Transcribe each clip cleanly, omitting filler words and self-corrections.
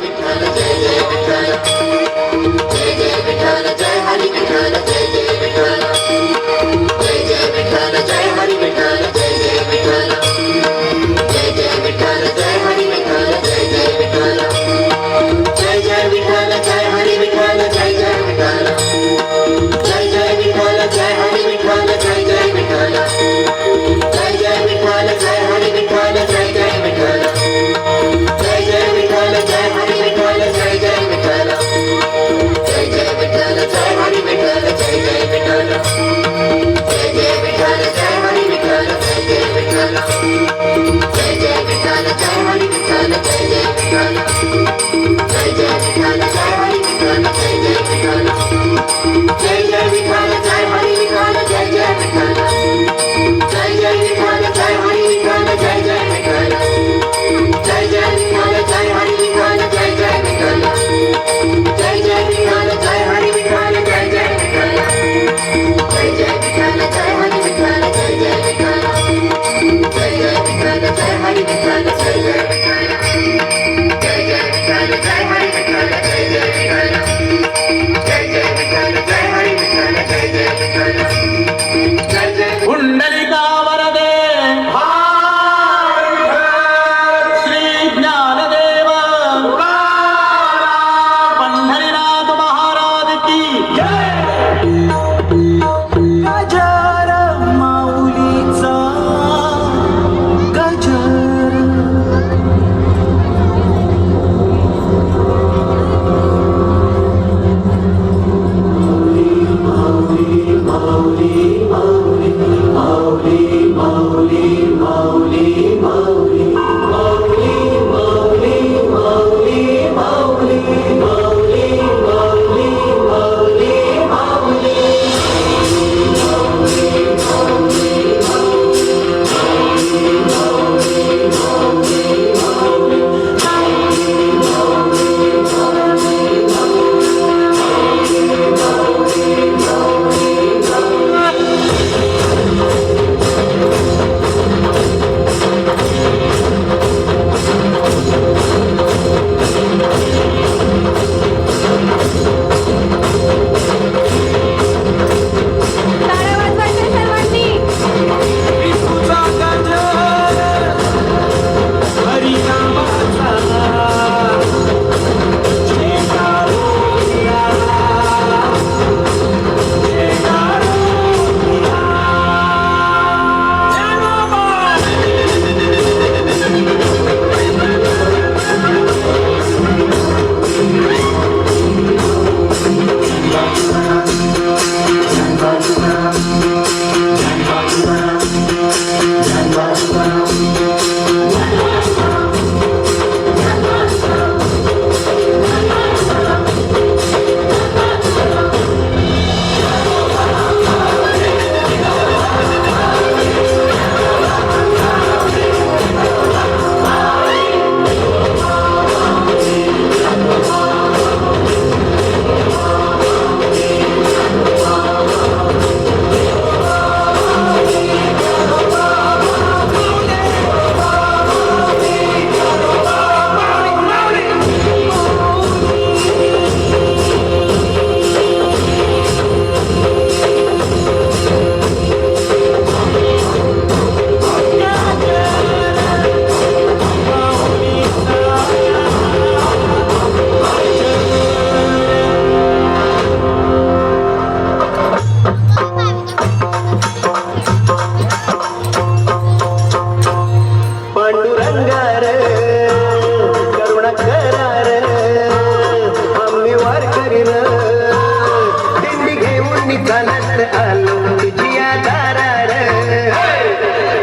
विठ्ठल जय जय विठ्ठल जय जय विठ्ठल जय हरी विठ्ठल जय जय विठ्ठल जय जय विठ्ठल जय हरी विठ्ठल जय जय विठ्ठल जय जय विठ्ठल जय हरी विठ्ठल जय जय विठ्ठल जय जय विठ्ठल जय हरी विठ्ठल जय जय विठ्ठल जय जय विठ्ठल जय हरी विठ्ठल जय जय विठ्ठल जय जय विठ्ठल जय हरी विठ्ठल जय जय विठ्ठल जय जय विठ्ठल जय हरी विठ्ठल जय जय विठ्ठल जय जय विठ्ठल जय हरी विठ्ठल जय जय विठ्ठल जय जय विठ्ठल जय हरी विठ्ठल जय जय विठ्ठल जय जय विठ्ठल जय हरी विठ्ठल जय जय विठ्ठल जय जय विठ्ठल जय हरी विठ्ठल जय जय विठ्ठल जय जय विठ्ठल जय हरी विठ्ठल जय जय विठ्ठल जय जय विठ्ठल जय हरी विठ्ठल जय जय विठ्ठल जय जय विठ्ठल जय हरी विठ्ठल जय जय विठ्ठल जय जय विठ्ठल जय हरी विठ्ठल जय जय विठ्ठल जय जय विठ्ठल जय हरी विठ्ठल जय जय विठ्ठल जय जय विठ्ठल जय हरी विठ्ठल जय जय विठ्ठल जय जय विठ्ठल जय हरी विठ्ठल जय जय विठ्ठल जय जय विठ्ठल जय हरी विठ्ठल जय जय विठ्ठल जय जय पुंडलिका वरदे श्री ज्ञानदेव पंढरीनाथ महाराज की जय. गजर माऊलीचा गजर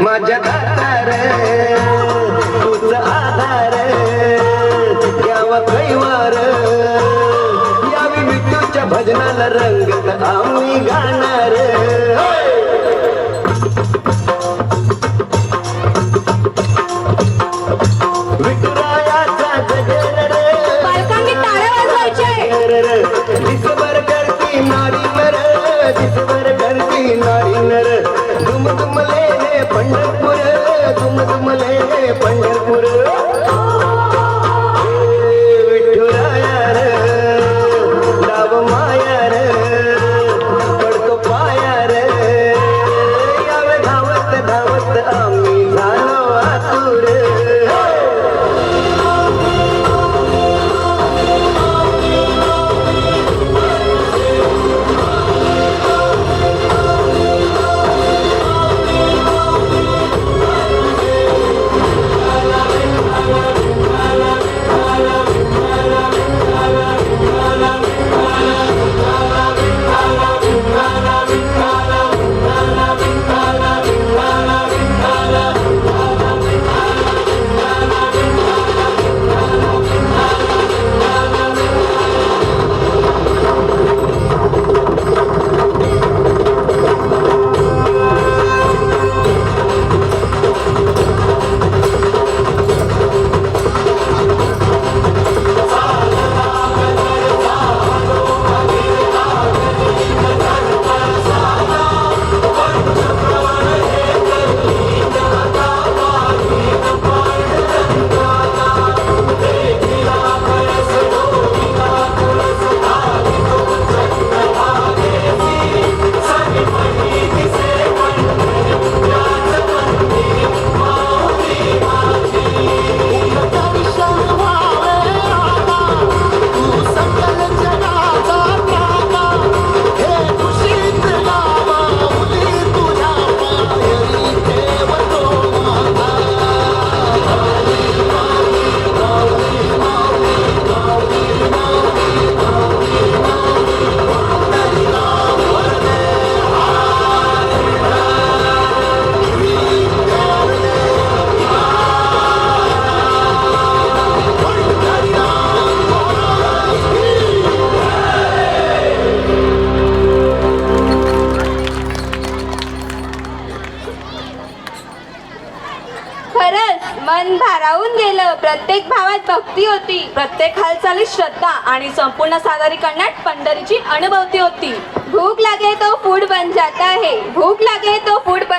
माझ्या दातार तुझा आधार यावा कैवार यावी विठूच्या भजनाला रंगत आम्ही गाणार विठुरायाचा गजर बालकांनी टाळ्या वाजवायचे दिसभर करती नारी नर दिसभर करती नारी नर तुम तुमले पंढरपूर तुम तुमले पंढरपूर विठ्ठल खरंच मन भारावून गेलं. प्रत्येक भावात भक्ती होती, प्रत्येक हालचालीत श्रद्धा आणि संपूर्ण सादरीकरणात पंढरीची अनुभवती होती. भूख लागे तो फूड बन जाता है, भूख लागे तो फूड बन